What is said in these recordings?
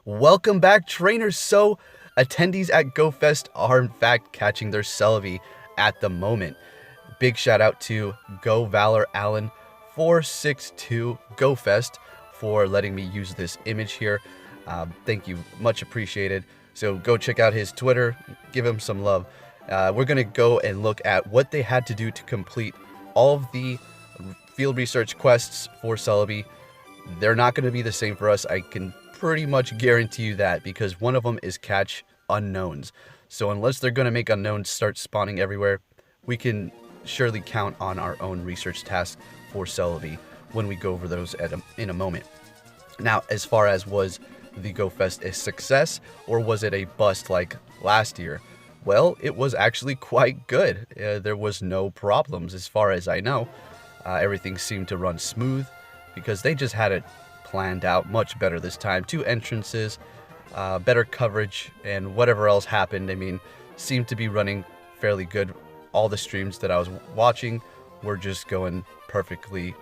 Welcome back, trainers. So, attendees at GoFest are in fact catching their Celebi at the moment. Big shout out to Go Valor Allen 462 GoFest for letting me use this image here. Thank you, much appreciated. So go check out his Twitter, give him some love. We're gonna go and look at what they had to do to complete all of the field research quests for Celebi. They're not gonna be the same for us. I can pretty much guarantee you that, because one of them is catch unknowns. So unless they're gonna make unknowns start spawning everywhere, we can surely count on our own research tasks for Celebi when we go over those in a moment. Now, as far as was the GoFest a success or was it a bust like last year? Well, it was actually quite good. There was no problems as far as I know. Everything seemed to run smooth because they just had it planned out much better this time. 2 entrances, better coverage, and whatever else happened, I mean, seemed to be running fairly good. All the streams that I was watching were just going perfectly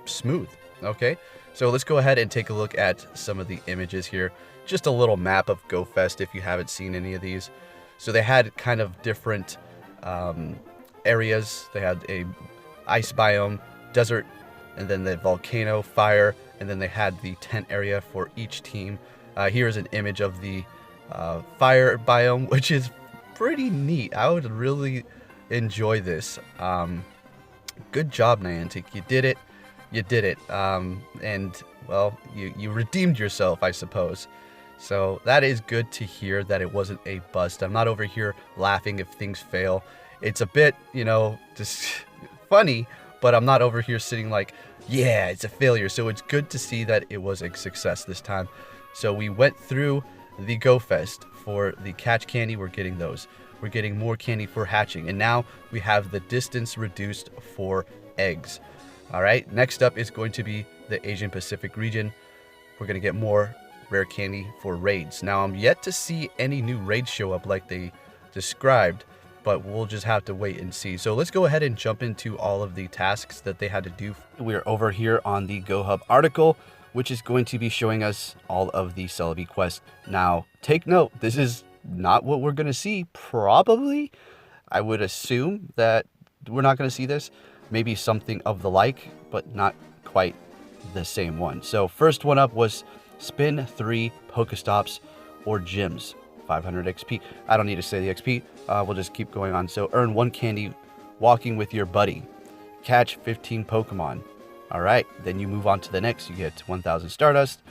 smooth. Okay, so let's go ahead and take a look at some of the images here. Just a little map of GoFest if you haven't seen any of these. So they had kind of different areas. They had a ice biome, desert, and then the volcano, fire, and then they had the tent area for each team. Here is an image of the fire biome, which is pretty neat. I would really enjoy this. Good job, Niantic. You did it. You did it. And, well, you redeemed yourself, I suppose. So that is good to hear that it wasn't a bust. I'm not over here laughing if things fail. It's a bit, just funny, but I'm not over here sitting like, yeah, it's a failure. So it's good to see that it was a success this time. So we went through the GoFest for the catch candy. We're getting those. We're getting more candy for hatching. And now we have the distance reduced for eggs. All right, next up is going to be the Asian Pacific region. We're going to get more rare candy for raids. Now, I'm yet to see any new raids show up like they described, but we'll just have to wait and see. So let's go ahead and jump into all of the tasks that they had to do. We're over here on the GoHub article, which is going to be showing us all of the Celebi quests. Now, take note, this is not what we're going to see, probably. I would assume that we're not going to see this. Maybe something of the like, but not quite the same one. So first one up was spin 3 Pokestops or gyms. 500 XP. I don't need to say the XP. We'll just keep going on. So earn 1 candy walking with your buddy. Catch 15 Pokemon. All right, then you move on to the next. You get 1,000 Stardust,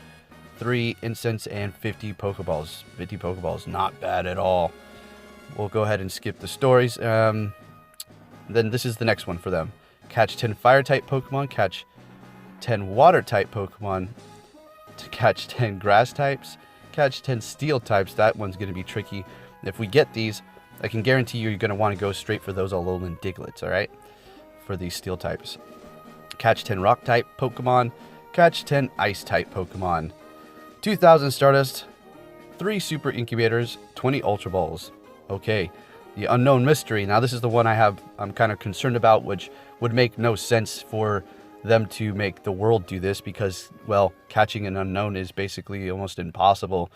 3 incense, and 50 Pokeballs. 50 Pokeballs, not bad at all. We'll go ahead and skip the stories. Then this is the next one for them. Catch 10 Fire-type Pokemon. Catch 10 Water-type Pokemon. To catch 10 Grass types. Catch 10 Steel types. That one's going to be tricky. If we get these, I can guarantee you're going to want to go straight for those Alolan Diglets, all right? For these Steel types. Catch 10 Rock-type Pokemon. Catch 10 Ice-type Pokemon. 2,000 Stardust. 3 Super Incubators. 20 Ultra Balls. Okay. The Unknown Mystery. Now, this is the one I'm kind of concerned about, which would make no sense for them to make the world do this because, well, catching an unknown is basically almost impossible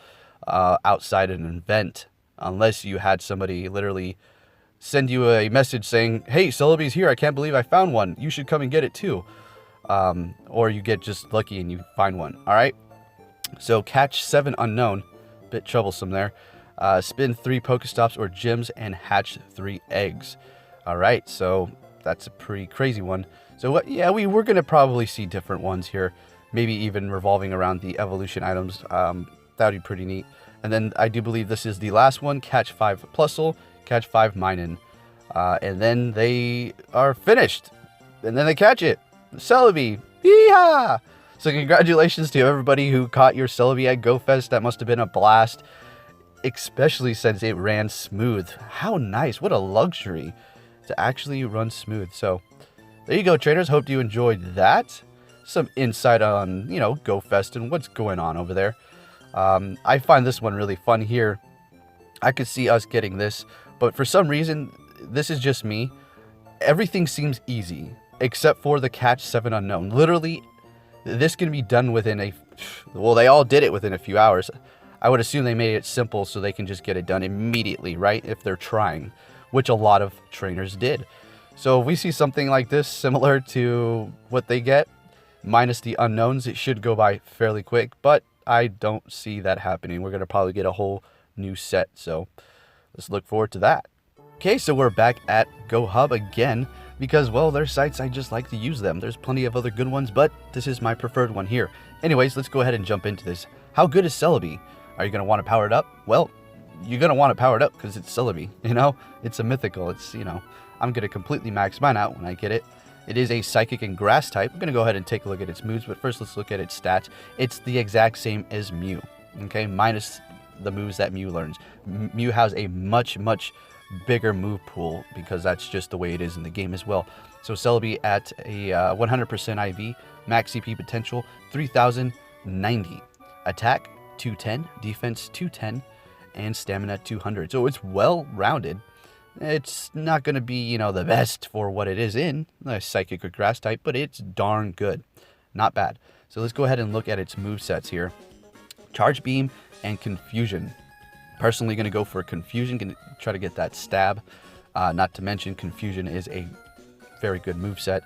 outside an event, unless you had somebody literally send you a message saying, hey, Celebi's here, I can't believe I found one, you should come and get it too. Or you get just lucky and you find one. All right, so catch 7 unknown, bit troublesome there. Spin 3 Pokestops or gyms and hatch 3 eggs. All right, so that's a pretty crazy one. So yeah, we're going to probably see different ones here, maybe even revolving around the evolution items. That would be pretty neat. And then I do believe this is the last one, catch 5 Plusle, catch 5 Minun. And then they are finished. And then they catch it. Celebi. Yeehaw! So congratulations to everybody who caught your Celebi at GoFest. That must have been a blast, especially since it ran smooth. How nice. What a luxury to actually run smooth. So there you go, traders. Hope you enjoyed that. Some insight on, GoFest and what's going on over there. I find this one really fun here. I could see us getting this, but for some reason, this is just me. Everything seems easy, except for the catch 7 unknown. Literally, this can be done within well, they all did it within a few hours. I would assume they made it simple so they can just get it done immediately, right? If they're trying, which a lot of trainers did. So if we see something like this, similar to what they get, minus the unknowns, it should go by fairly quick, but I don't see that happening. We're going to probably get a whole new set, so let's look forward to that. Okay, so we're back at GoHub again, because, well, their sites, I just like to use them. There's plenty of other good ones, but this is my preferred one here. Anyways, let's go ahead and jump into this. How good is Celebi? Are you going to want to power it up? Well, you're going to want to power it up because it's Celebi, you know? It's a mythical. It's, you know, I'm going to completely max mine out when I get it. It is a Psychic and Grass type. I'm going to go ahead and take a look at its moves, but first let's look at its stats. It's the exact same as Mew, okay? Minus the moves that Mew learns. Mew has a much bigger move pool because that's just the way it is in the game as well. So Celebi at a 100% IV, max CP potential 3090, attack 210, defense 210, and stamina 200. So it's well rounded. It's not going to be, you know, the best for what it is in a Psychic or Grass type, but it's darn good. Not bad. So let's go ahead and look at its movesets here. Charge Beam and Confusion. Personally going to go for Confusion, going to try to get that stab. Not to mention Confusion is a very good moveset.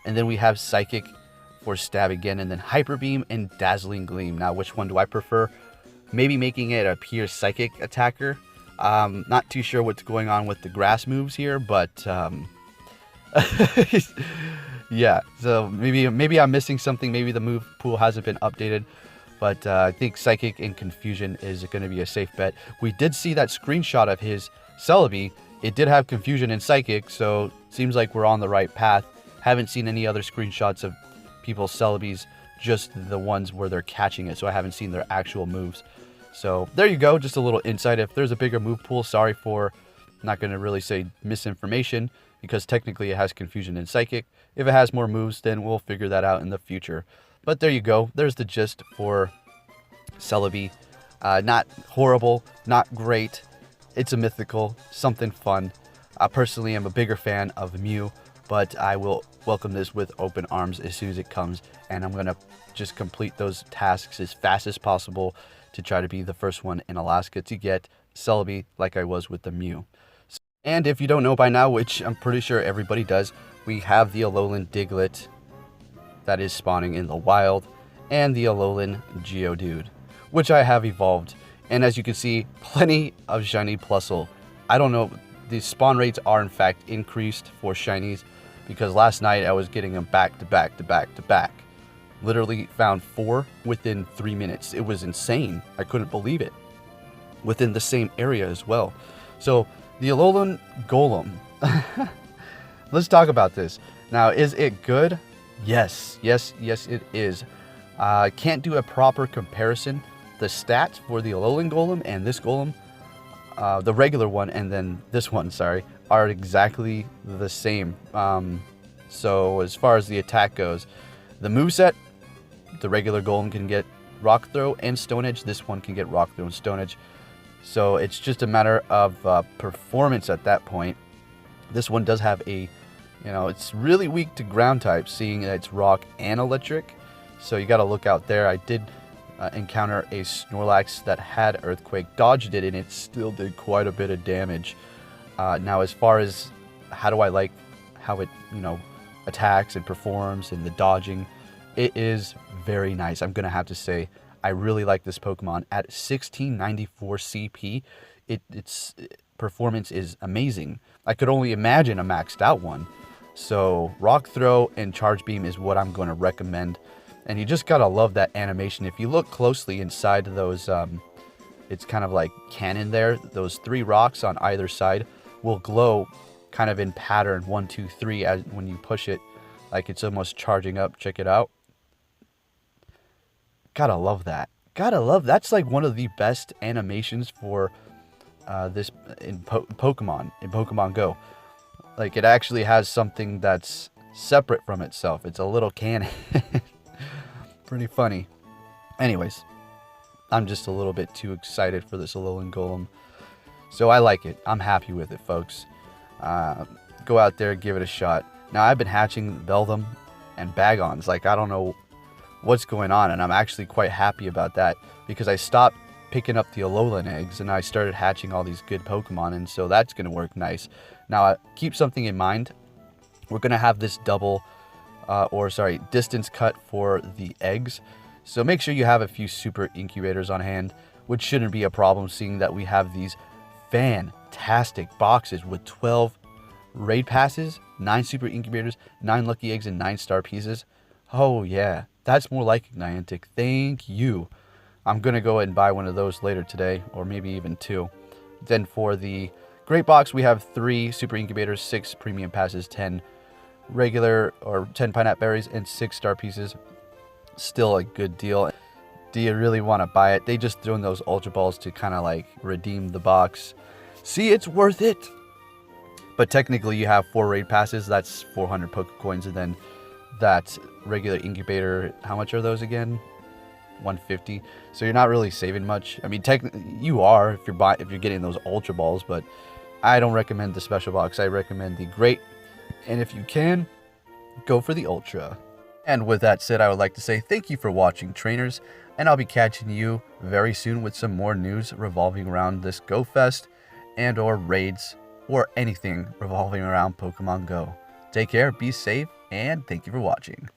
And then we have Psychic for stab again, and then Hyper Beam and Dazzling Gleam. Now, which one do I prefer? Maybe making it a pure Psychic attacker. Not too sure what's going on with the grass moves here, but yeah, so maybe I'm missing something. Maybe the move pool hasn't been updated, but I think Psychic and Confusion is going to be a safe bet. We did see that screenshot of his Celebi. It did have Confusion and Psychic, so it seems like we're on the right path. Haven't seen any other screenshots of people's Celebis, just the ones where they're catching it, so I haven't seen their actual moves. So there you go, just a little insight. If there's a bigger move pool, sorry for not going to really say misinformation, because technically it has Confusion and Psychic. If it has more moves, then we'll figure that out in the future. But there you go, there's the gist for Celebi. Not horrible, not great. It's a mythical, something fun. I personally am a bigger fan of Mew, but I will welcome this with open arms as soon as it comes, and I'm going to just complete those tasks as fast as possible to try to be the first one in Alaska to get Celebi like I was with the Mew. And if you don't know by now, which I'm pretty sure everybody does, we have the Alolan Diglett that is spawning in the wild, and the Alolan Geodude, which I have evolved. And as you can see, plenty of shiny Plusle. I don't know, the spawn rates are in fact increased for shinies, because last night I was getting them back to back to back to back. Literally found 4 within 3 minutes. It was insane. I couldn't believe it. Within the same area as well. So the Alolan Golem. Let's talk about this. Now, is it good? Yes, it is. Can't do a proper comparison. The stats for the Alolan Golem and this Golem, the regular one and then this one, sorry, are exactly the same. So as far as the attack goes, the moveset, the regular Golem can get Rock Throw and Stone Edge. This one can get Rock Throw and Stone Edge. So it's just a matter of performance at that point. This one does have a, you know, it's really weak to ground types, seeing that it's rock and electric. So you got to look out there. I did encounter a Snorlax that had Earthquake, dodged it, and it still did quite a bit of damage. Now, as far as how do I like how it, you know, attacks and performs and the dodging, it is very nice. I'm going to have to say, I really like this Pokemon. At 1694 CP, its performance is amazing. I could only imagine a maxed out one. So Rock Throw and Charge Beam is what I'm going to recommend. And you just got to love that animation. If you look closely inside those, it's kind of like cannon there. Those 3 rocks on either side will glow kind of in pattern 1, 2, 3 as when you push it, like it's almost charging up. Check it out. Gotta love that. That's like one of the best animations for this in Pokemon Go. Like, it actually has something that's separate from itself. It's a little cannon. Pretty funny. Anyways, I'm just a little bit too excited for this Alolan Golem. So I like it. I'm happy with it, folks. Go out there, give it a shot. Now, I've been hatching Beldum and Bagons. Like, I don't know what's going on, and I'm actually quite happy about that, because I stopped picking up the Alolan eggs, and I started hatching all these good Pokemon, and so that's going to work nice. Now, keep something in mind. We're going to have this distance cut for the eggs. So make sure you have a few super incubators on hand, which shouldn't be a problem seeing that we have these fantastic boxes with 12 raid passes, 9 super incubators, 9 lucky eggs, and 9 star pieces. Oh yeah, that's more like Niantic. Thank you. I'm going to go ahead and buy one of those later today, or maybe even 2. Then for the great box, we have 3 super incubators, 6 premium passes, 10 regular or 10 pineapple berries, and 6 star pieces. Still a good deal. Do you really want to buy it? They just threw in those ultra balls to kind of like redeem the box. See, it's worth it. But technically you have 4 raid passes. That's 400 Pokecoins, and then that regular incubator, how much are those again? 150. So you're not really saving much. I mean, you are if you're getting those ultra balls, but I don't recommend the special box. I recommend the great, and if you can, go for the ultra. And with that said, I would like to say thank you for watching, trainers, and I'll be catching you very soon with some more news revolving around this Go Fest and or raids or anything revolving around Pokemon Go. Take care, be safe, and thank you for watching.